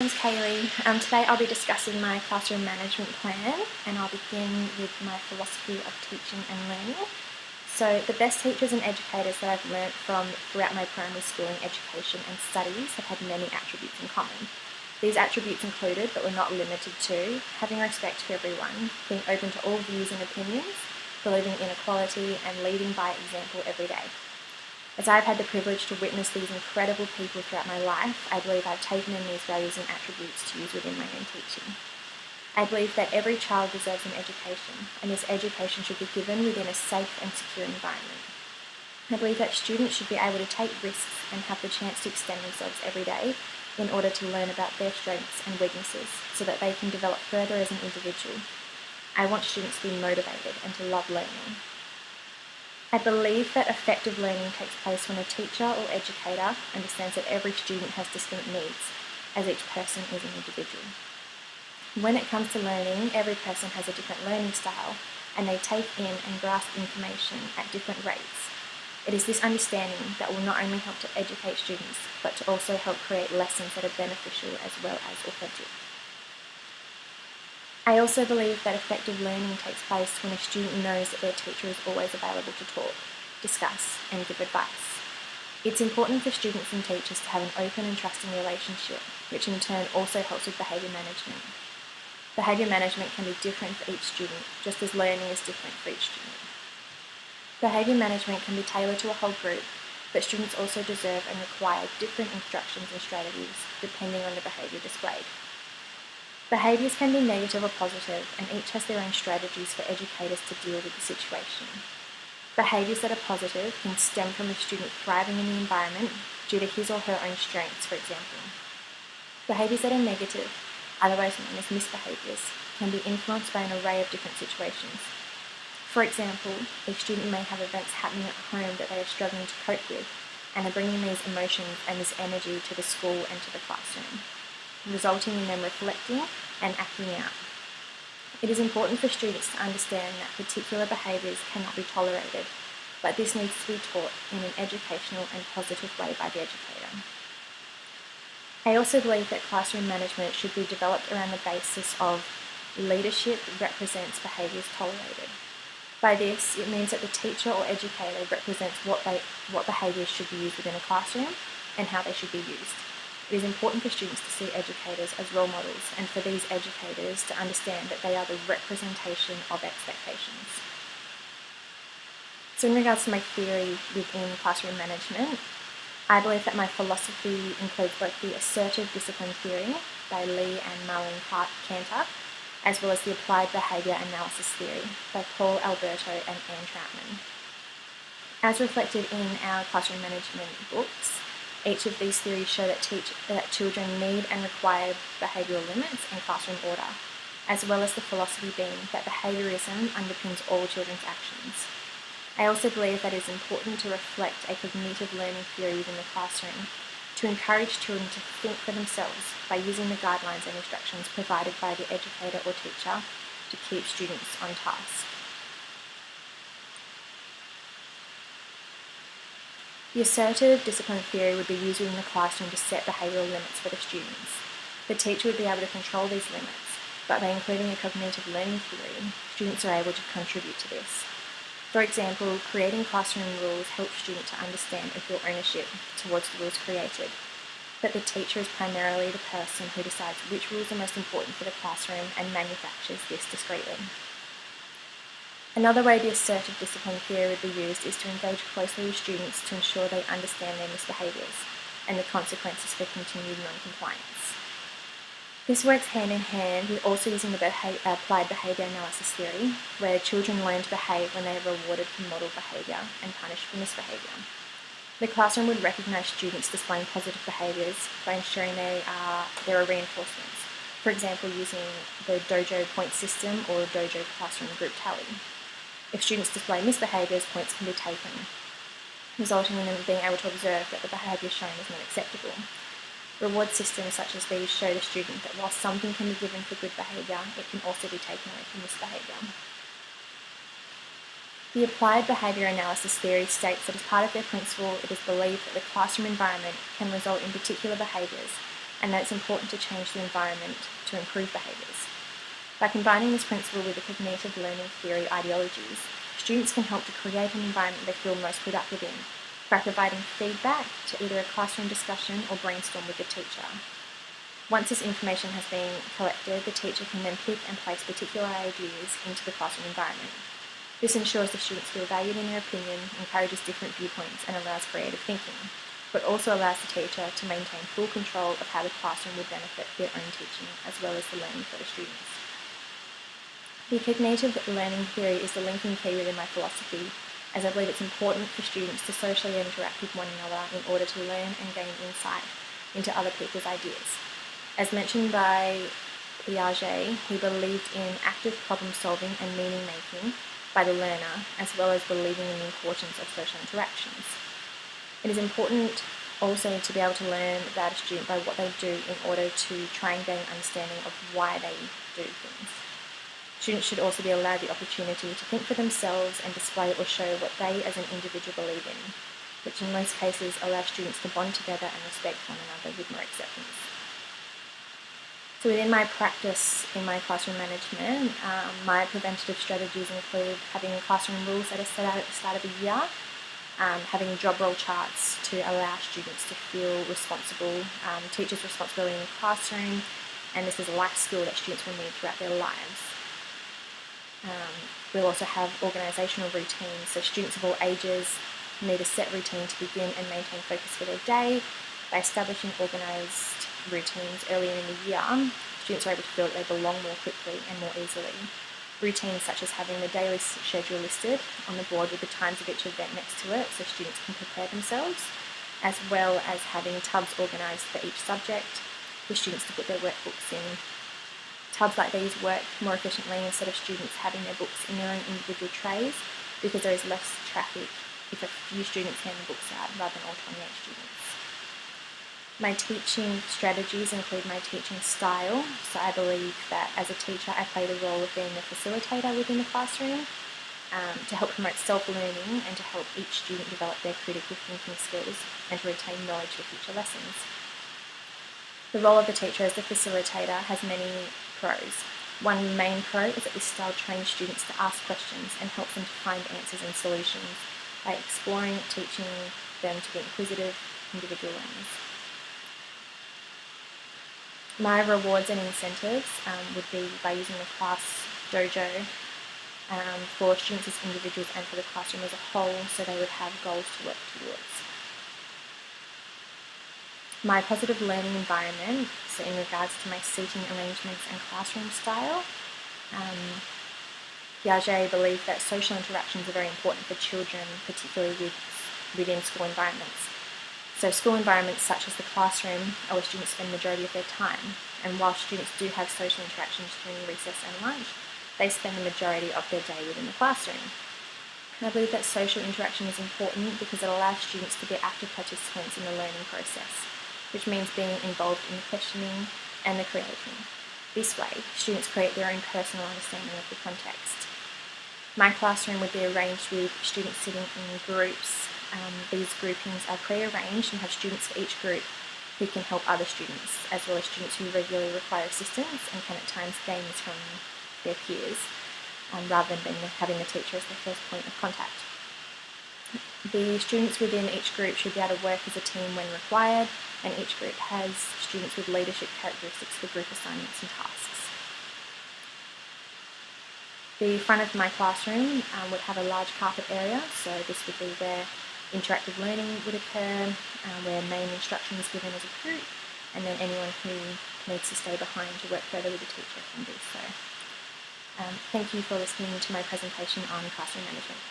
name's Kaylee. Today I'll be discussing my classroom management plan, and I'll begin with my philosophy of teaching and learning. So the best teachers and educators that I've learnt from throughout my primary schooling education and studies have had many attributes in common. These attributes included, but were not limited to, having respect for everyone, being open to all views and opinions, believing in equality, and leading by example every day. As I've had the privilege to witness these incredible people throughout my life, I believe I've taken in these values and attributes to use within my own teaching. I believe that every child deserves an education, and this education should be given within a safe and secure environment. I believe that students should be able to take risks and have the chance to extend themselves every day in order to learn about their strengths and weaknesses so that they can develop further as an individual. I want students to be motivated and to love learning. I believe that effective learning takes place when a teacher or educator understands that every student has distinct needs, as each person is an individual. When it comes to learning, every person has a different learning style, and they take in and grasp information at different rates. It is this understanding that will not only help to educate students, but to also help create lessons that are beneficial as well as authentic. I also believe that effective learning takes place when a student knows that their teacher is always available to talk, discuss, and give advice. It's important for students and teachers to have an open and trusting relationship, which in turn also helps with behaviour management. Behaviour management can be different for each student, just as learning is different for each student. Behaviour management can be tailored to a whole group, but students also deserve and require different instructions and strategies depending on the behaviour displayed. Behaviours can be negative or positive, and each has their own strategies for educators to deal with the situation. Behaviours that are positive can stem from a student thriving in the environment due to his or her own strengths, for example. Behaviours that are negative, otherwise known as misbehaviours, can be influenced by an array of different situations. For example, a student may have events happening at home that they are struggling to cope with, and are bringing these emotions and this energy to the school and to the classroom, resulting in them reflecting and acting out. It is important for students to understand that particular behaviours cannot be tolerated, but this needs to be taught in an educational and positive way by the educator. I also believe that classroom management should be developed around the basis of leadership represents behaviours tolerated. By this, it means that the teacher or educator represents what behaviours should be used within a classroom and how they should be used. It is important for students to see educators as role models, and for these educators to understand that they are the representation of expectations. So in regards to my theory within classroom management, I believe that my philosophy includes both the assertive discipline theory by Lee and Marlene Cantor, as well as the applied behaviour analysis theory by Paul Alberto and Anne Troutman. As reflected in our classroom management books, each of these theories show that children need and require behavioural limits and classroom order, as well as the philosophy being that behaviourism underpins all children's actions. I also believe that it is important to reflect a cognitive learning theory within the classroom to encourage children to think for themselves by using the guidelines and instructions provided by the educator or teacher to keep students on task. The assertive discipline theory would be used within the classroom to set behavioural limits for the students. The teacher would be able to control these limits, but by including a cognitive learning theory, students are able to contribute to this. For example, creating classroom rules helps students to understand and feel ownership towards the rules created, but the teacher is primarily the person who decides which rules are most important for the classroom and manufactures this discreetly. Another way the assertive discipline theory would be used is to engage closely with students to ensure they understand their misbehaviours and the consequences for continued non-compliance. This works hand in hand with also using the applied behaviour analysis theory, where children learn to behave when they are rewarded for model behaviour and punished for misbehaviour. The classroom would recognise students displaying positive behaviours by ensuring there are reinforcements, for example using the dojo point system or dojo classroom group tally. If students display misbehaviours, points can be taken, resulting in them being able to observe that the behaviour shown is not acceptable. Reward systems such as these show the student that while something can be given for good behaviour, it can also be taken away for misbehaviour. The applied behaviour analysis theory states that as part of their principle, it is believed that the classroom environment can result in particular behaviours, and that it's important to change the environment to improve behaviours. By combining this principle with the cognitive learning theory ideologies, students can help to create an environment they feel most productive in by providing feedback to either a classroom discussion or brainstorm with the teacher. Once this information has been collected, the teacher can then pick and place particular ideas into the classroom environment. This ensures the students feel valued in their opinion, encourages different viewpoints, and allows creative thinking, but also allows the teacher to maintain full control of how the classroom will benefit their own teaching as well as the learning for the students. The cognitive learning theory is the linking key within my philosophy, as I believe it's important for students to socially interact with one another in order to learn and gain insight into other people's ideas. As mentioned by Piaget, he believed in active problem solving and meaning making by the learner, as well as believing in the importance of social interactions. It is important also to be able to learn about a student by what they do in order to try and gain understanding of why they do things. Students should also be allowed the opportunity to think for themselves and display or show what they as an individual believe in, which in most cases allows students to bond together and respect one another with more acceptance. So within my practice in my classroom management, my preventative strategies include having classroom rules that are set out at the start of the year, having job role charts to allow students to feel responsible, teachers' responsibility in the classroom, and this is a life skill that students will need throughout their lives. We'll also have organisational routines, so students of all ages need a set routine to begin and maintain focus for their day. By establishing organised routines earlier in the year, students are able to feel that they belong more quickly and more easily. Routines such as having the daily schedule listed on the board with the times of each event next to it so students can prepare themselves, as well as having tubs organised for each subject for students to put their workbooks in. Tubs like these work more efficiently instead of students having their books in their own individual trays because there is less traffic if a few students hand the books out rather than all 28 students. My teaching strategies include my teaching style, so I believe that as a teacher I play the role of being a facilitator within the classroom to help promote self-learning and to help each student develop their critical thinking skills and to retain knowledge for future lessons. The role of the teacher as the facilitator has many pros. One main pro is that this style trains students to ask questions and helps them to find answers and solutions by exploring, teaching them to be inquisitive, individual learners. My rewards and incentives would be by using the class dojo for students as individuals and for the classroom as a whole, so they would have goals to work towards. My positive learning environment, so in regards to my seating arrangements and classroom style, Piaget believed that social interactions are very important for children, particularly within school environments. So school environments such as the classroom are where students spend the majority of their time, and while students do have social interactions during recess and lunch, they spend the majority of their day within the classroom. And I believe that social interaction is important because it allows students to be active participants in the learning process, which means being involved in the questioning and the creating. This way, students create their own personal understanding of the context. My classroom would be arranged with students sitting in groups. These groupings are pre-arranged and have students for each group who can help other students, as well as students who regularly require assistance and can at times gain this from their peers, rather than having the teacher as their first point of contact. The students within each group should be able to work as a team when required, and each group has students with leadership characteristics for group assignments and tasks. The front of my classroom would have a large carpet area, so this would be where interactive learning would occur, where main instruction is given as a group, and then anyone who needs to stay behind to work further with the teacher can do so. Thank you for listening to my presentation on classroom management.